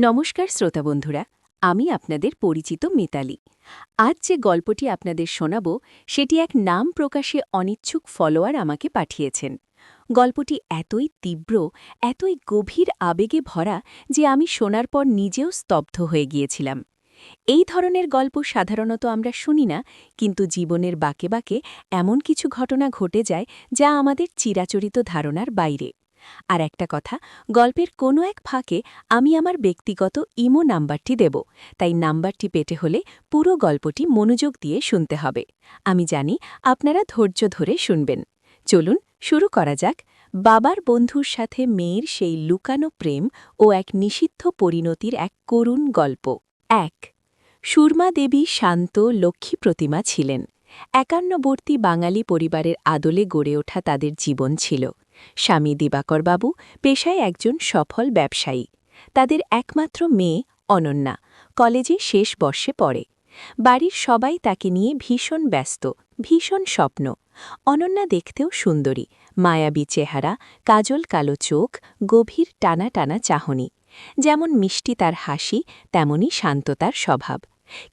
নমস্কার শ্রোতা বন্ধুরা, আমি আপনাদের পরিচিত মিতালি। আজ যে গল্পটি আপনাদের শোনাব সেটি এক নাম প্রকাশে অনিচ্ছুক ফলোয়ার আমাকে পাঠিয়েছেন। গল্পটি এতই তীব্র, এতই গভীর আবেগে ভরা যে আমি শোনার পর নিজেও স্তব্ধ হয়ে গিয়েছিলাম। এই ধরনের গল্প সাধারণত আমরা শুনি না, কিন্তু জীবনের বাঁকে বাঁকে এমন কিছু ঘটনা ঘটে যায় যা আমাদের চিরাচরিত ধারণার বাইরে। আর একটা কথা, গল্পের কোনো এক ফাঁকে আমি আমার ব্যক্তিগত ইমো নাম্বারটি দেব, তাই নাম্বারটি পেতে হলে পুরো গল্পটি মনোযোগ দিয়ে শুনতে হবে। আমি জানি আপনারা ধৈর্য ধরে শুনবেন। চলুন শুরু করা যাক। বাবার বন্ধুর সাথে মেয়ের সেই লুকানো প্রেম ও এক নিষিদ্ধ পরিণতির এক করুণ গল্প। ১. সুরমা দেবী শান্ত লক্ষ্মী প্রতিমা ছিলেন। একান্নবর্তী বাঙালি পরিবারের আদলে গড়ে ওঠা তাদের জীবন ছিল। স্বামী দিবাকরবাবু পেশায় একজন সফল ব্যবসায়ী। তাদের একমাত্র মেয়ে অনন্যা কলেজে শেষ বর্ষে পড়ে। বাড়ির সবাই তাকে নিয়ে ভীষণ ব্যস্ত, ভীষণ স্বপ্ন। অনন্যা দেখতেও সুন্দরী, মায়াবী চেহারা, কাজল কালো চোখ, গভীর টানা টানা চাহনি। যেমন মিষ্টি তার হাসি, তেমনি শান্ত তার স্বভাব।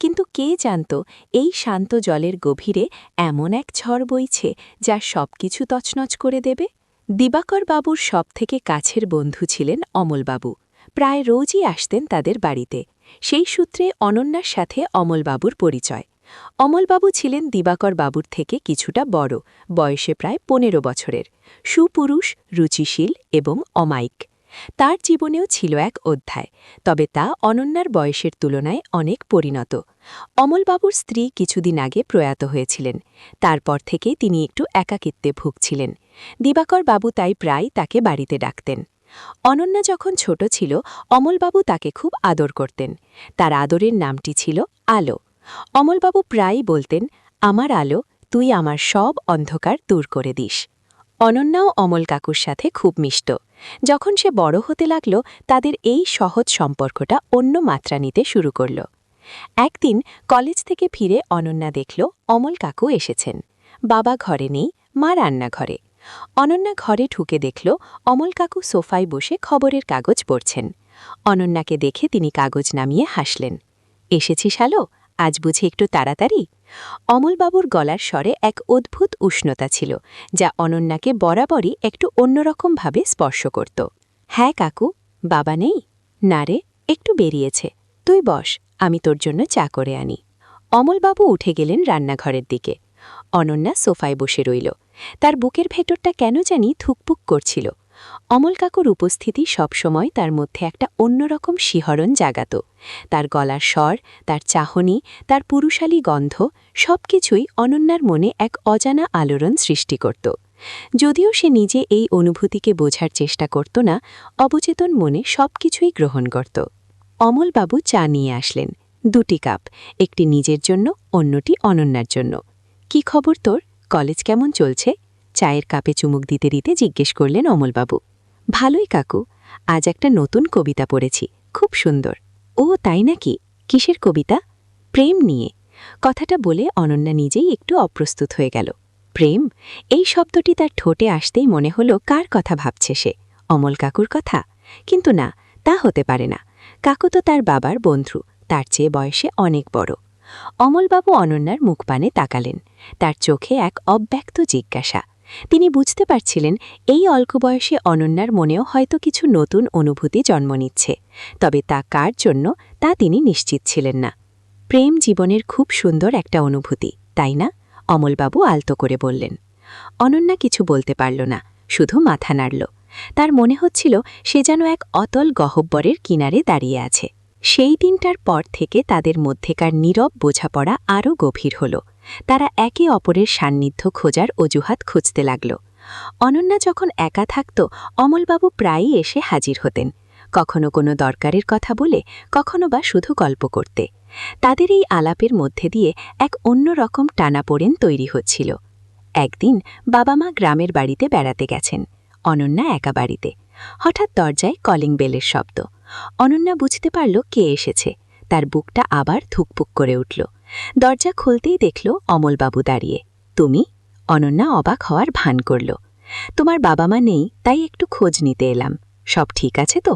কিন্তু কে জানত এই শান্ত জলের গভীরে এমন এক ঝড় বইছে যা সবকিছু তছনছ করে দেবে। দিবাকরবাবুর সবথেকে কাছের বন্ধু ছিলেন অমলবাবু। প্রায় রোজই আসতেন তাদের বাড়িতে। সেই সূত্রে অনন্যার সাথে অমলবাবুর পরিচয়। অমলবাবু ছিলেন দিবাকরবাবুর থেকে কিছুটা বড়, বয়সে প্রায় ১৫ বছরের, সুপুরুষ, রুচিশীল এবং অমায়িক। তার জীবনেও ছিল এক অধ্যায়, তবে তা অনন্যার বয়সের তুলনায় অনেক পরিণত। অমলবাবুর স্ত্রী কিছুদিন আগে প্রয়াত হয়েছিলেন। তারপর থেকে তিনি একটু একাকিত্বে ভুগছিলেন। দিবাকরবাবু তাই প্রায় তাকে বাড়িতে ডাকতেন। অনন্যা যখন ছোট ছিল, অমলবাবু তাকে খুব আদর করতেন। তার আদরের নামটি ছিল আলো। অমলবাবু প্রায়ই বলতেন, আমার আলো, তুই আমার সব অন্ধকার দূর করে দিস। অনন্যাও অমল কাকুর সাথে খুব মিশত। যখন সে বড় হতে লাগল, তাদের এই সহজ সম্পর্কটা অন্য মাত্রা নিতে শুরু করল। একদিন কলেজ থেকে ফিরে অনন্যা দেখল অমল কাকু এসেছেন। বাবা ঘরে নেই, মা রান্নাঘরে। অনন্যা ঘরে ঢুকে দেখল অমল কাকু সোফায় বসে খবরের কাগজ পড়ছেন। অনন্যাকে দেখে তিনি কাগজ নামিয়ে হাসলেন। এসেছিস আলো, আজ বুঝি একটু তাড়াতাড়ি? অমলবাবুর গলার স্বরে এক অদ্ভুত উষ্ণতা ছিল, যা অনন্যাকে বরাবরই একটু অন্যরকমভাবে স্পর্শ করত। হ্যাঁ কাকু। বাবা নেই? না রে, একটু বেরিয়েছে। তুই বস, আমি তোর জন্য চা করে আনি। অমলবাবু উঠে গেলেন রান্নাঘরের দিকে। অনন্যা সোফায় বসে রইল। তার বুকের ভেতরটা কেন জানি থুকপুক করছিল। অমল কাকুর উপস্থিতি সবসময় তার মধ্যে একটা অন্যরকম শিহরণ জাগাত। তার গলার স্বর, তার চাহনি, তার পুরুষালী গন্ধ, সবকিছুই অনন্যার মনে এক অজানা আলোড়ন সৃষ্টি করত। যদিও সে নিজে এই অনুভূতিকে বোঝার চেষ্টা করত না, অবচেতন মনে সবকিছুই গ্রহণ করত। অমলবাবু চা নিয়ে আসলেন, ২টি কাপ, একটি নিজের জন্য, অন্যটি অনন্যার জন্য। কি খবর তোর? কলেজ কেমন চলছে? চায়ের কাপে চুমুক দিতে দিতে জিজ্ঞেস করলেন অমলবাবু। ভালোই কাকু, আজ একটা নতুন কবিতা পড়েছি, খুব সুন্দর। ও তাই নাকি? কিসের কবিতা? প্রেম নিয়ে। কথাটা বলে অনন্যা নিজেই একটু অপ্রস্তুত হয়ে গেল। প্রেম, এই শব্দটি তার ঠোঁটে আসতেই মনে হলো কার কথা ভাবছে সে, অমল কাকুর কথা? কিন্তু না, তা হতে পারে না। কাকু তো তার বাবার বন্ধু, তার চেয়ে বয়সে অনেক বড়। অমলবাবু অনন্যার মুখপানে তাকালেন। তার চোখে এক অব্যক্ত জিজ্ঞাসা। তিনি বুঝতে পারছিলেন এই অল্প বয়সে অনন্যার মনেও হয়তো কিছু নতুন অনুভূতি জন্ম নিচ্ছে, তবে তা কার জন্য তা তিনি নিশ্চিত ছিলেন না। প্রেম জীবনের খুব সুন্দর একটা অনুভূতি, তাই না? অমলবাবু আলতো করে বললেন। অনন্যা কিছু বলতে পারল না, শুধু মাথা নাড়ল। তার মনে হচ্ছিল সে যেন এক অতল গহ্বরের কিনারে দাঁড়িয়ে আছে। সেই দিনটার পর থেকে তাদের মধ্যেকার নীরব বোঝাপড়া আরও গভীর হল। তারা একে অপরের সান্নিধ্য খোঁজার অজুহাত খুঁজতে লাগল। অনন্যা যখন একা থাকত, অমলবাবু প্রায়ই এসে হাজির হতেন, কখনো কোনো দরকারের কথা বলে, কখনো বা শুধু গল্প করতে। তাদের এই আলাপের মধ্যে দিয়ে এক অন্যরকম টানাপোড়েন তৈরি হচ্ছিল। একদিন বাবা মা গ্রামের বাড়িতে বেড়াতে গেছেন। অনন্যা একা বাড়িতে। হঠাৎ দরজায় কলিং বেলের শব্দ। অনন্যা বুঝতে পারল কে এসেছে। তার বুকটা আবার ধুকপুক করে উঠল। দরজা খুলতেই দেখল অমলবাবু দাঁড়িয়ে। তুমি? অনন্যা অবাক হওয়ার ভান করল। তোমার বাবা মা নেই, তাই একটু খোঁজ নিতে এলাম। সব ঠিক আছে তো?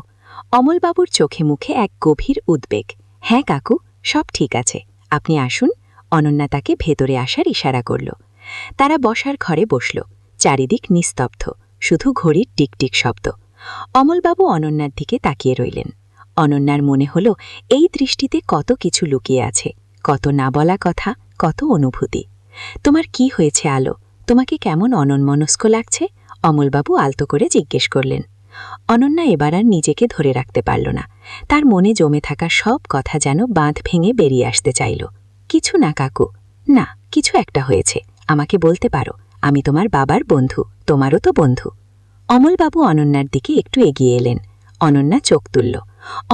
অমলবাবুর চোখে মুখে এক গভীর উদ্বেগ। হ্যাঁ কাকু, সব ঠিক আছে, আপনি আসুন। অনন্যা তাকে ভেতরে আসার ইশারা করল। তারা বসার ঘরে বসল। চারিদিক নিস্তব্ধ, শুধু ঘড়ির টিকটিক শব্দ। অমলবাবু অনন্যার দিকে তাকিয়ে রইলেন। অনন্যার মনে হল এই দৃষ্টিতে কত কিছু লুকিয়ে আছে, কত না বলা কথা, কত অনুভূতি। তোমার কি হয়েছে আলো? তোমাকে কেমন অনন্মনস্ক লাগছে? অমলবাবু আলতো করে জিজ্ঞেস করলেন। অনন্যা এবার আর নিজেকে ধরে রাখতে পারল না। তার মনে জমে থাকা সব কথা যেন বাঁধ ভেঙে বেরিয়ে আসতে চাইল। কিছু না কাকু, না, কিছু একটা হয়েছে, আমাকে বলতে পারো। আমি তোমার বাবার বন্ধু, তোমারও তো বন্ধু। অমলবাবু অনন্যার দিকে একটু এগিয়ে এলেন। অনন্যা চোখ তুলল।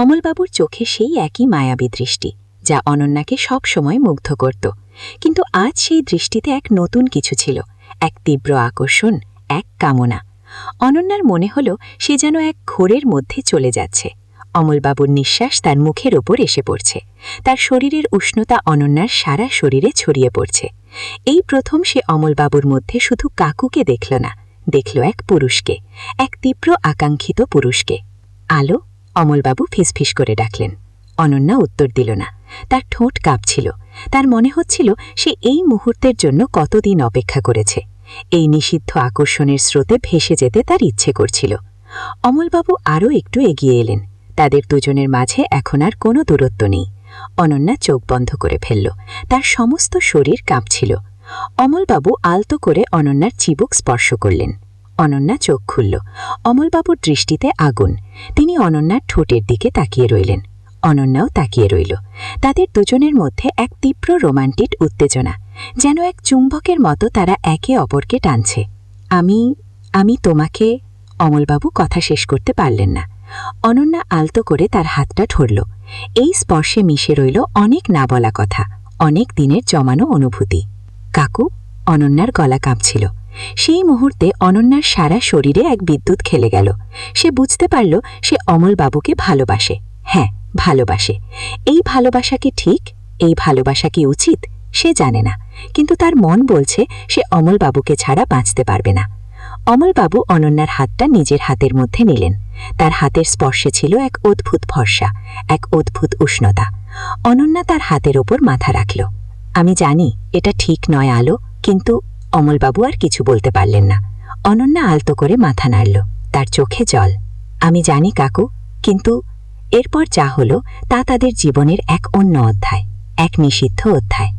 অমলবাবুর চোখে সেই একই মায়াবী দৃষ্টি, যা অনন্যাকে সব সময় মুগ্ধ করত। কিন্তু আজ সেই দৃষ্টিতে এক নতুন কিছু ছিল, এক তীব্র আকর্ষণ, এক কামনা। অনন্যার মনে হল সে যেন এক ঘোরের মধ্যে চলে যাচ্ছে। অমলবাবুর নিঃশ্বাস তার মুখের ওপর এসে পড়ছে। তার শরীরের উষ্ণতা অনন্যার সারা শরীরে ছড়িয়ে পড়ছে। এই প্রথম সে অমলবাবুর মধ্যে শুধু কাকুকে দেখল না, দেখল এক পুরুষকে, এক তীব্র আকাঙ্ক্ষিত পুরুষকে। আলো, অমলবাবু ফিসফিস করে ডাকলেন। অনন্যা উত্তর দিল না। তার ঠোঁট কাঁপছিল। তার মনে হচ্ছিল সে এই মুহূর্তের জন্য কতদিন অপেক্ষা করেছে। এই নিষিদ্ধ আকর্ষণের স্রোতে ভেসে যেতে তার ইচ্ছে করছিল। অমলবাবু আরও একটু এগিয়ে এলেন। তাদের দুজনের মাঝে এখন আর কোনো দূরত্ব নেই। অনন্যা চোখ বন্ধ করে ফেলল। তার সমস্ত শরীর কাঁপছিল। অমলবাবু আলতো করে অনন্যার চিবুক স্পর্শ করলেন। অনন্যা চোখ খুলল। অমলবাবুর দৃষ্টিতে আগুন। তিনি অনন্যার ঠোঁটের দিকে তাকিয়ে রইলেন। অনন্যাও তাকিয়ে রইল। তাদের দুজনের মধ্যে এক তীব্র রোমান্টিক উত্তেজনা, যেন এক চুম্বকের মতো তারা একে অপরকে টানছে। আমি তোমাকে। অমলবাবু কথা শেষ করতে পারলেন না। অনন্যা আলতো করে তার হাতটা ধরল। এই স্পর্শে মিশে রইল অনেক না বলা কথা, অনেক দিনের জমানো অনুভূতি। কাকু, অনন্যার গলা কাঁপছিল। সেই মুহূর্তে অনন্যার সারা শরীরে এক বিদ্যুৎ খেলে গেল। সে বুঝতে পারল সে অমলবাবুকে ভালোবাসে। হ্যাঁ, ভালোবাসে। এই ভালোবাসা কি ঠিক? এই ভালোবাসা কি উচিত? সে জানে না, কিন্তু তার মন বলছে সে অমলবাবুকে ছাড়া বাঁচতে পারবে না। অমলবাবু অনন্যার হাতটা নিজের হাতের মধ্যে নিলেন। তার হাতের স্পর্শে ছিল এক অদ্ভুত ভরসা, এক অদ্ভুত উষ্ণতা। অনন্যা তার হাতের ওপর মাথা রাখল। আমি জানি এটা ঠিক নয় আলো, কিন্তু অমলবাবু আর কিছু বলতে পারলেন না। অনন্যা আলতো করে মাথা নাড়ল, তার চোখে জল। আমি জানি কাকু, কিন্তু এরপর যা হলো তা তাদের জীবনের এক অন্য অধ্যায়, এক নিষিদ্ধ অধ্যায়।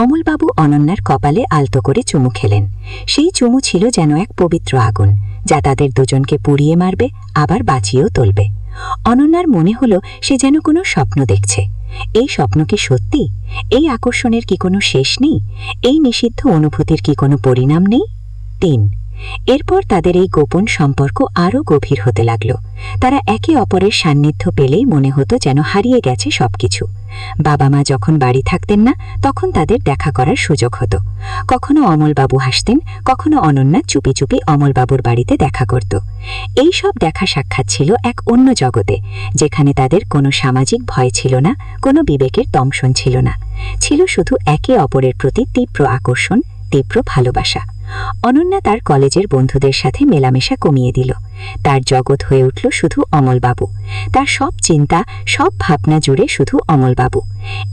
অমলবাবু অনন্যার কপালে আলতো করে চুমু খেলেন। সেই চুমু ছিল যেন এক পবিত্র আগুন, যা তাদের দুজনকে পুড়িয়ে মারবে, আবার বাঁচিয়েও তুলবে। অনন্যার মনে হলো সে যেন কোনো স্বপ্ন দেখছে। এই স্বপ্ন কি সত্যি? এই আকর্ষণের কি কোনো শেষ নেই? এই নিষিদ্ধ অনুভূতির কি কোনো পরিণাম নেই? 3। এরপর তাদের এই গোপন সম্পর্ক আরও গভীর হতে লাগল। তারা একে অপরের সান্নিধ্য পেলেই মনে হতো যেন হারিয়ে গেছে সবকিছু। বাবা মা যখন বাড়ি থাকতেন না, তখন তাদের দেখা করার সুযোগ হতো। কখনো অমলবাবু হাসতেন, কখনো অনন্যা চুপি চুপি অমলবাবুর বাড়িতে দেখা করত। এই সব দেখা সাক্ষাৎ ছিল এক অন্য জগতে, যেখানে তাদের কোনো সামাজিক ভয় ছিল না, কোনো বিবেকের দংশন ছিল না। ছিল শুধু একে অপরের প্রতি তীব্র আকর্ষণ, তীব্র ভালোবাসা। অনন্যা তার কলেজের বন্ধুদের সাথে মেলামেশা কমিয়ে দিল। তার জগৎ হয়ে উঠল শুধু অমলবাবু। তার সব চিন্তা, সব ভাবনা জুড়ে শুধু অমলবাবু।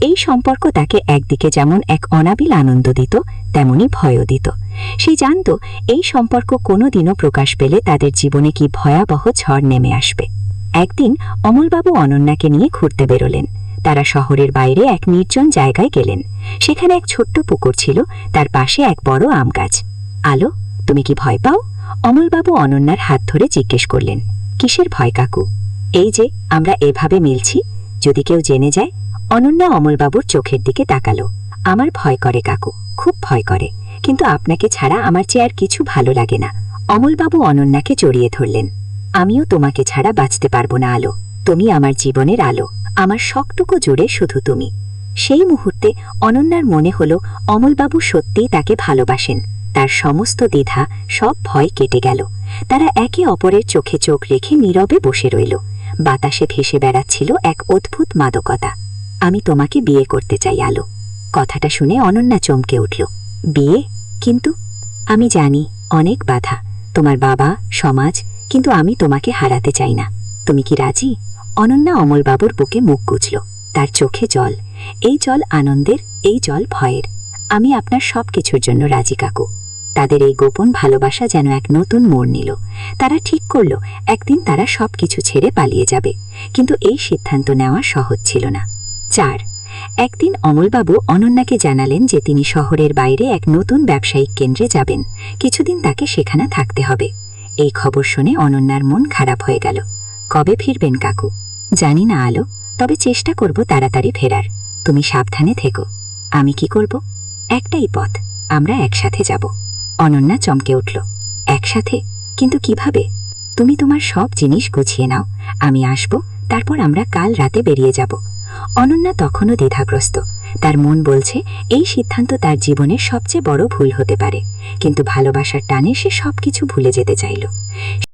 এই সম্পর্ক তাকে একদিকে যেমন এক অনাবিল আনন্দ দিত, তেমনি ভয়ও দিত। সে জানত এই সম্পর্ক কোনোদিনও প্রকাশ পেলে তাদের জীবনে কি ভয়াবহ ঝড় নেমে আসবে। একদিন অমলবাবু অনন্যাকে নিয়ে ঘুরতে বেরোলেন। তারা শহরের বাইরে এক নির্জন জায়গায় গেলেন। সেখানে এক ছোট্ট পুকুর ছিল, তার পাশে এক বড় আম গাছ। আলো, তুমি কি ভয় পাও? অমলবাবু অনন্যার হাত ধরে জিজ্ঞেস করলেন। কিসের ভয় কাকু? এই যে আমরা এভাবে মিলছি, যদি কেউ জেনে যায়। অনন্যা অমলবাবুর চোখের দিকে তাকালো। আমার ভয় করে কাকু, খুব ভয় করে, কিন্তু আপনাকে ছাড়া আমার চেয়ে আর কিছু ভালো লাগে না। অমলবাবু অনন্যাকে জড়িয়ে ধরলেন। আমিও তোমাকে ছাড়া বাঁচতে পারবো না আলো, তুমি আমার জীবনের আলো, আমার শখটুকু জুড়ে শুধু তুমি। সেই মুহূর্তে অনন্যার মনে হলো অমলবাবু সত্যিই তাকে ভালোবাসেন। তার সমস্ত দ্বিধা, সব ভয় কেটে গেল। তারা একে অপরের চোখে চোখ রেখে নীরবে বসে রইল। বাতাসে ভেসে বেড়াচ্ছিল এক অদ্ভুত মাদকতা। আমি তোমাকে বিয়ে করতে চাই আলো। কথাটা শুনে অনন্যা চমকে উঠল। বিয়ে? কিন্তু আমি জানি অনেক বাধা, তোমার বাবা, সমাজ, কিন্তু আমি তোমাকে হারাতে চাই না। তুমি কি রাজি? অনন্যা অমলবাবুর বুকে মুখ গুজল, তার চোখে জল। এই জল আনন্দের, এই জল ভয়ের। আমি আপনার সব কিছুর জন্য রাজি কাকু। তাদের এই গোপন ভালোবাসা যেন এক নতুন মোড় নিল। তারা ঠিক করল একদিন তারা সব কিছু ছেড়ে পালিয়ে যাবে, কিন্তু এই সিদ্ধান্ত নেওয়া সহজ ছিল না। 4 একদিন অমলবাবু অনন্যাকে জানালেন যে তিনি শহরের বাইরে এক নতুন ব্যবসায়িক কেন্দ্রে যাবেন। কিছুদিন তাকে সেখানে থাকতে হবে। এই খবর শুনে অনন্যার মন খারাপ হয়ে গেল। কবে ফিরবেন কাকু? জানি না আলো, তবে চেষ্টা করব তাড়াতাড়ি ফেরার। তুমি সাবধানে থেকো। আমি কি করব? একটাই পথ, আমরা একসাথে যাব। অনন্যা চমকে উঠল। একসাথে? কিন্তু কিভাবে? তুমি তোমার সব জিনিস গুছিয়ে নাও, আমি আসব, তারপর আমরা কাল রাতে বেরিয়ে যাব। অনন্যা তখনও দ্বিধাগ্রস্ত। তার মন বলছে এই সিদ্ধান্ত তার জীবনের সবচেয়ে বড় ভুল হতে পারে, কিন্তু ভালোবাসার টানে সে সবকিছু ভুলে যেতে চাইল।